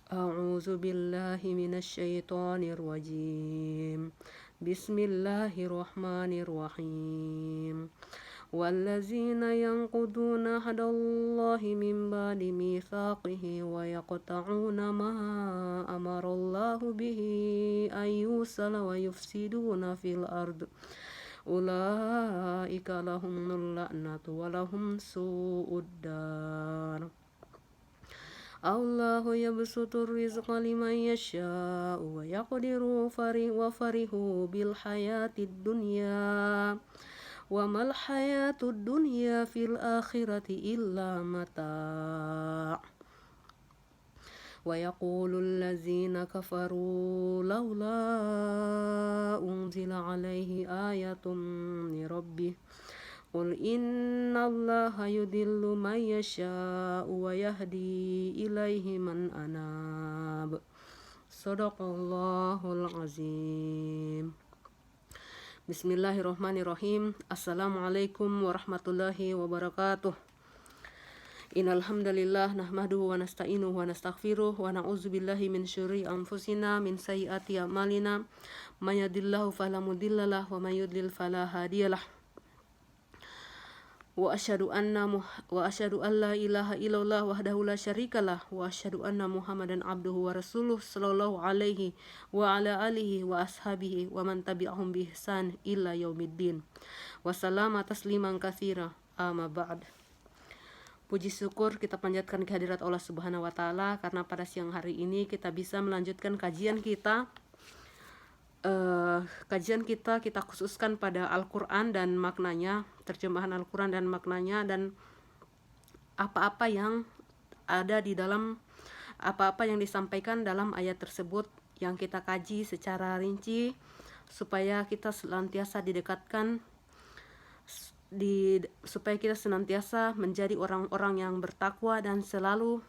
أعوذ بالله من الشيطان الرجيم. بسم الله الرحمن الرحيم. والذين ينقضون عهد الله من بعد ميثاقه ويقطعون ما أمر الله به أن يوصل ويفسدون في الأرض أولئك لهم اللعنة ولهم سوء الدار. الله يبسط الرزق لمن يشاء ويقدر وفرحوا بالحياة الدنيا وما الحياة الدنيا في الآخرة إلا متاع. ويقول الذين كفروا لولا أنزل عليه آية من ربه قل إن الله يضل من يشاء ويهدي إليه من أناب. صدق الله العظيم. Bismillahirrahmanirrahim. Assalamualaikum warahmatullahi wabarakatuh. Innal hamdalillah nahmaduhu wa nasta'inuhu wa nastaghfiruh wa na'udzu billahi min syururi anfusina min sayyiati a'malina may yahdihillahu fala mudhillalah wa may yudlil fala hadiyalah. Wa asyhadu an la ilaha illallah wahdahu la syarikalah wa asyhadu anna Muhammadan abduhu wa rasuluh sallallahu alaihi wa ala alihi wa ashabihi wa man tabi'ahum bi ihsan illa yaumiddin. Wa salama tasliman katsira amma ba'd. Puji syukur kita panjatkan kehadirat Allah Subhanahu wa taala karena pada siang hari ini kita bisa melanjutkan kajian kita. Kita khususkan pada Al-Quran dan maknanya, terjemahan Al-Quran dan maknanya, dan apa-apa yang ada di dalam, apa-apa yang disampaikan dalam ayat tersebut yang kita kaji secara rinci supaya kita senantiasa didekatkan, supaya kita senantiasa menjadi orang-orang yang bertakwa dan selalu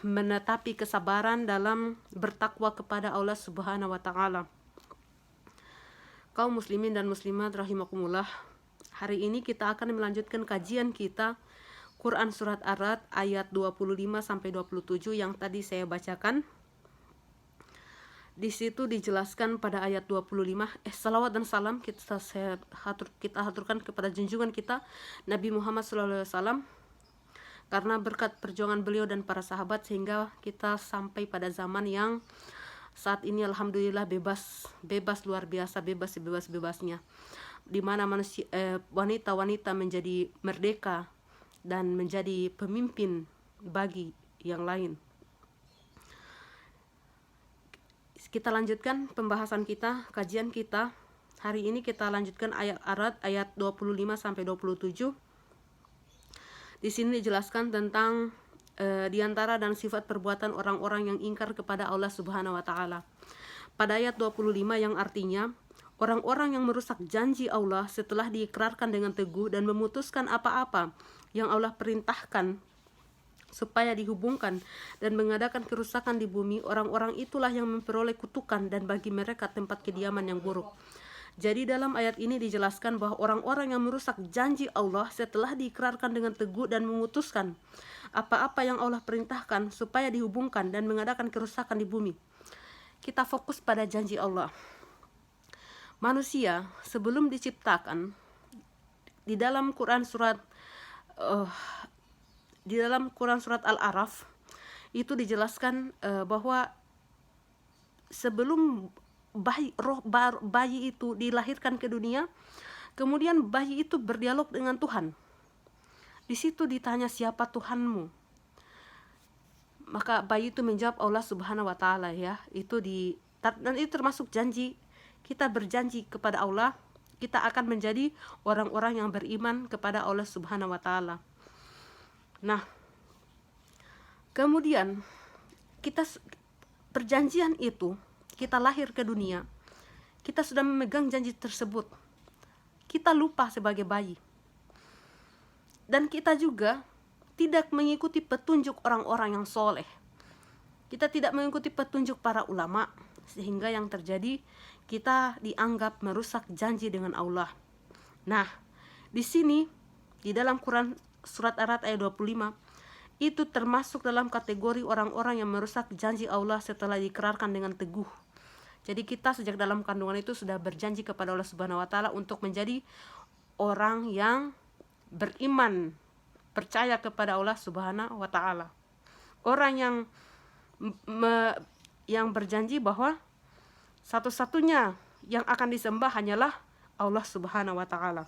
menetapi kesabaran dalam bertakwa kepada Allah Subhanahu wa taala. Kaum muslimin dan muslimat rahimakumullah, hari ini kita akan melanjutkan kajian kita Quran surat Ar-Ra'd ayat 25 sampai 27 yang tadi saya bacakan. Di situ dijelaskan pada ayat 25, salawat dan salam kita haturkan kepada junjungan kita Nabi Muhammad SAW, karena berkat perjuangan beliau dan para sahabat sehingga kita sampai pada zaman yang saat ini alhamdulillah bebas luar biasa, bebasnya, di mana wanita-wanita menjadi merdeka dan menjadi pemimpin bagi yang lain. Kita lanjutkan pembahasan kita, kajian kita. Hari ini kita lanjutkan ayat Ar-Ra'd ayat 25 sampai 27. Di sini dijelaskan tentang diantara dan sifat perbuatan orang-orang yang ingkar kepada Allah Subhanahu wa taala. Pada ayat 25 yang artinya orang-orang yang merusak janji Allah setelah diikrarkan dengan teguh dan memutuskan apa-apa yang Allah perintahkan supaya dihubungkan dan mengadakan kerusakan di bumi, orang-orang itulah yang memperoleh kutukan dan bagi mereka tempat kediaman yang buruk. Jadi dalam ayat ini dijelaskan bahwa orang-orang yang merusak janji Allah setelah diikrarkan dengan teguh dan memutuskan apa-apa yang Allah perintahkan supaya dihubungkan dan mengadakan kerusakan di bumi. Kita fokus pada janji Allah. Manusia sebelum diciptakan, di dalam Quran surat Al-A'raf itu dijelaskan bahwa sebelum bayi itu dilahirkan ke dunia, kemudian bayi itu berdialog dengan Tuhan. Di situ ditanya, siapa Tuhanmu? Maka bayi itu menjawab Allah Subhanahu wa taala, ya. Dan itu termasuk janji. Kita berjanji kepada Allah, kita akan menjadi orang-orang yang beriman kepada Allah Subhanahu wa taala. Nah, kemudian perjanjian itu, kita lahir ke dunia, kita sudah memegang janji tersebut, kita lupa sebagai bayi, dan kita juga tidak mengikuti petunjuk orang-orang yang soleh, kita tidak mengikuti petunjuk para ulama, sehingga yang terjadi kita dianggap merusak janji dengan Allah. Nah, di sini di dalam Quran surat Ar-Ra'd ayat 25 itu termasuk dalam kategori orang-orang yang merusak janji Allah setelah diikrarkan dengan teguh. Jadi kita sejak dalam kandungan itu sudah berjanji kepada Allah Subhanahu wa taala untuk menjadi orang yang beriman, percaya kepada Allah Subhanahu wa taala. Orang yang berjanji bahwa satu-satunya yang akan disembah hanyalah Allah Subhanahu wa taala.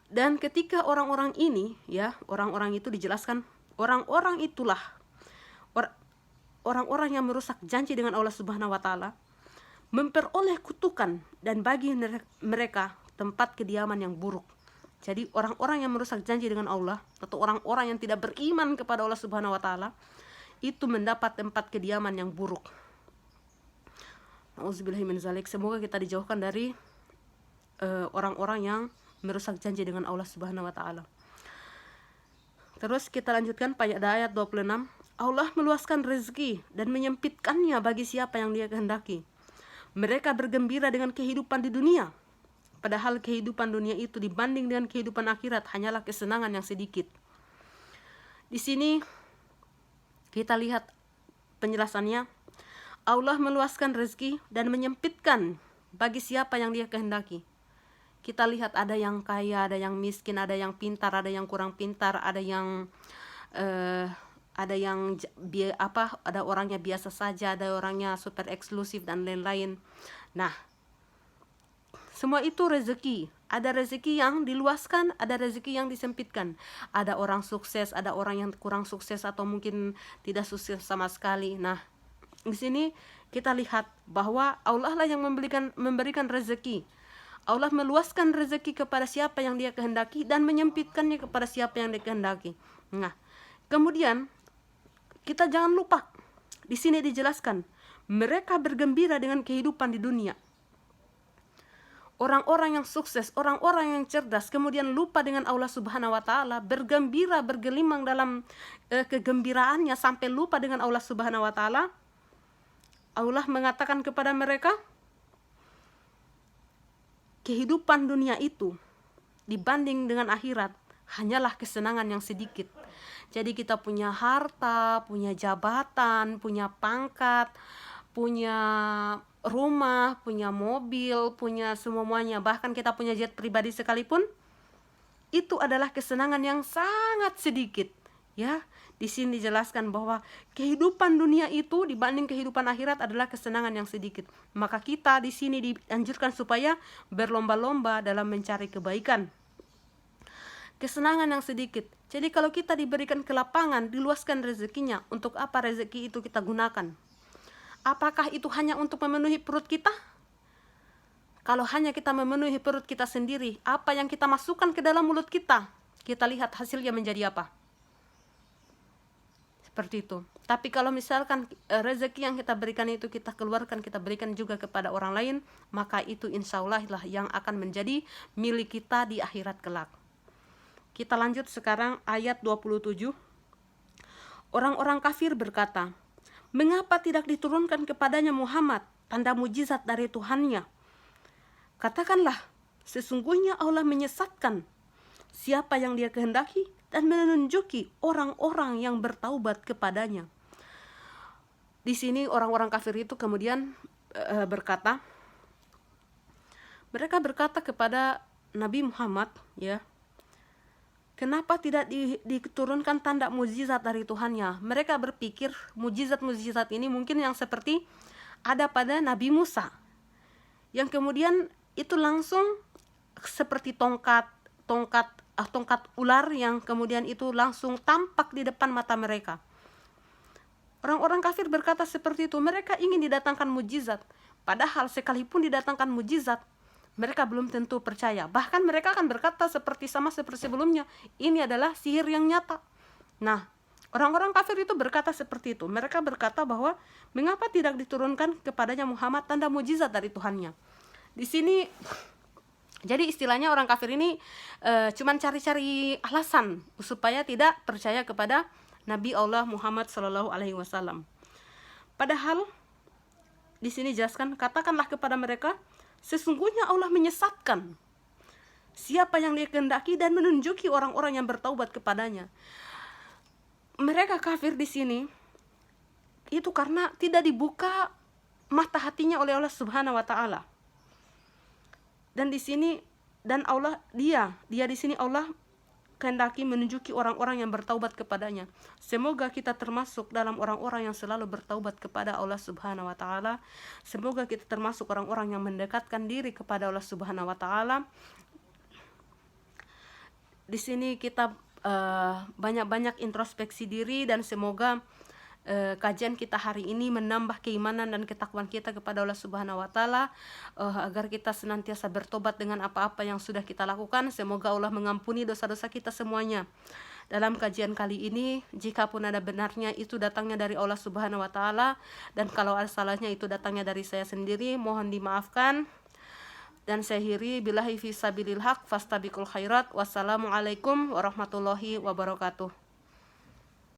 Dan ketika orang-orang ini, ya, orang-orang itu dijelaskan, orang-orang itulah orang-orang yang merusak janji dengan Allah Subhanahu wa taala, memperoleh kutukan dan bagi mereka tempat kediaman yang buruk. Jadi orang-orang yang merusak janji dengan Allah atau orang-orang yang tidak beriman kepada Allah Subhanahu wa taala itu mendapat tempat kediaman yang buruk. Nauzubillahi min zalik. Semoga kita dijauhkan dari orang-orang yang merusak janji dengan Allah Subhanahu wa taala. Terus kita lanjutkan pada ayat 26. Allah meluaskan rezeki dan menyempitkannya bagi siapa yang Dia kehendaki. Mereka bergembira dengan kehidupan di dunia, padahal kehidupan dunia itu dibanding dengan kehidupan akhirat hanyalah kesenangan yang sedikit. Di sini kita lihat penjelasannya. Allah meluaskan rezeki dan menyempitkan bagi siapa yang Dia kehendaki. Kita lihat ada yang kaya, ada yang miskin, ada yang pintar, ada yang kurang pintar, ada orangnya biasa saja, ada orangnya super eksklusif dan lain-lain. Nah, semua itu rezeki. Ada rezeki yang diluaskan, ada rezeki yang disempitkan. Ada orang sukses, ada orang yang kurang sukses atau mungkin tidak sukses sama sekali. Nah, di sini kita lihat bahwa Allah lah yang memberikan rezeki. Allah meluaskan rezeki kepada siapa yang Dia kehendaki dan menyempitkannya kepada siapa yang Dia kehendaki. Nah, kemudian kita jangan lupa di sini dijelaskan mereka bergembira dengan kehidupan di dunia. Orang-orang yang sukses, orang-orang yang cerdas kemudian lupa dengan Allah Subhanahu wa taala, bergembira, bergelimang dalam kegembiraannya sampai lupa dengan Allah Subhanahu wa taala. Allah mengatakan kepada mereka, kehidupan dunia itu dibanding dengan akhirat hanyalah kesenangan yang sedikit. Jadi kita punya harta, punya jabatan, punya pangkat, punya rumah, punya mobil, punya semuanya, bahkan kita punya jet pribadi sekalipun, itu adalah kesenangan yang sangat sedikit. Ya, di sini dijelaskan bahwa kehidupan dunia itu dibanding kehidupan akhirat adalah kesenangan yang sedikit. Maka kita di sini dianjurkan supaya berlomba-lomba dalam mencari kebaikan. Kesenangan yang sedikit. Jadi kalau kita diberikan kelapangan, diluaskan rezekinya, untuk apa rezeki itu kita gunakan? Apakah itu hanya untuk memenuhi perut kita? Kalau hanya kita memenuhi perut kita sendiri, apa yang kita masukkan ke dalam mulut kita, kita lihat hasilnya menjadi apa? Seperti itu. Tapi kalau misalkan rezeki yang kita berikan itu kita keluarkan, kita berikan juga kepada orang lain, maka itu insya Allah lah yang akan menjadi milik kita di akhirat kelak. Kita lanjut sekarang ayat 27. Orang-orang kafir berkata, mengapa tidak diturunkan kepadanya Muhammad tanda mujizat dari Tuhannya? Katakanlah, sesungguhnya Allah menyesatkan siapa yang Dia kehendaki dan menunjuki orang-orang yang bertaubat kepadanya. Di sini orang-orang kafir itu kemudian mereka berkata kepada Nabi Muhammad, ya, kenapa tidak diturunkan tanda mujizat dari Tuhannya? Mereka berpikir mujizat-mujizat ini mungkin yang seperti ada pada Nabi Musa, yang kemudian itu langsung seperti tongkat ular yang kemudian itu langsung tampak di depan mata mereka. Orang-orang kafir berkata seperti itu. Mereka ingin didatangkan mujizat, padahal sekalipun didatangkan mujizat, mereka belum tentu percaya. Bahkan mereka akan berkata seperti sebelumnya, ini adalah sihir yang nyata. Nah, orang-orang kafir itu berkata seperti itu. Mereka berkata bahwa mengapa tidak diturunkan kepadanya Muhammad tanda mujizat dari Tuhannya. Di sini jadi istilahnya orang kafir ini cuman cari-cari alasan supaya tidak percaya kepada Nabi Allah Muhammad SAW. Padahal di sini jelaskan, katakanlah kepada mereka, sesungguhnya Allah menyesatkan siapa yang Dia kehendaki dan menunjuki orang-orang yang bertaubat kepadanya. mereka kafir di sini itu karena tidak dibuka mata hatinya oleh Allah Subhanahu wa taala. Dan di sini dia di sini Allah kehendaki menunjuki orang-orang yang bertaubat kepadanya. Semoga kita termasuk dalam orang-orang yang selalu bertaubat kepada Allah Subhanahu wa taala. Semoga kita termasuk orang-orang yang mendekatkan diri kepada Allah Subhanahu wa taala. Di sini kita banyak-banyak introspeksi diri, dan semoga kajian kita hari ini menambah keimanan dan ketakwaan kita kepada Allah Subhanahu wa taala, agar kita senantiasa bertobat dengan apa-apa yang sudah kita lakukan. Semoga Allah mengampuni dosa-dosa kita semuanya. Dalam kajian kali ini, jika pun ada benarnya itu datangnya dari Allah Subhanahu wa taala, dan kalau ada salahnya itu datangnya dari saya sendiri, mohon dimaafkan. Dan saya akhiri billahi fisabilil haq fastabiqul khairat. Wassalamualaikum warahmatullahi wabarakatuh.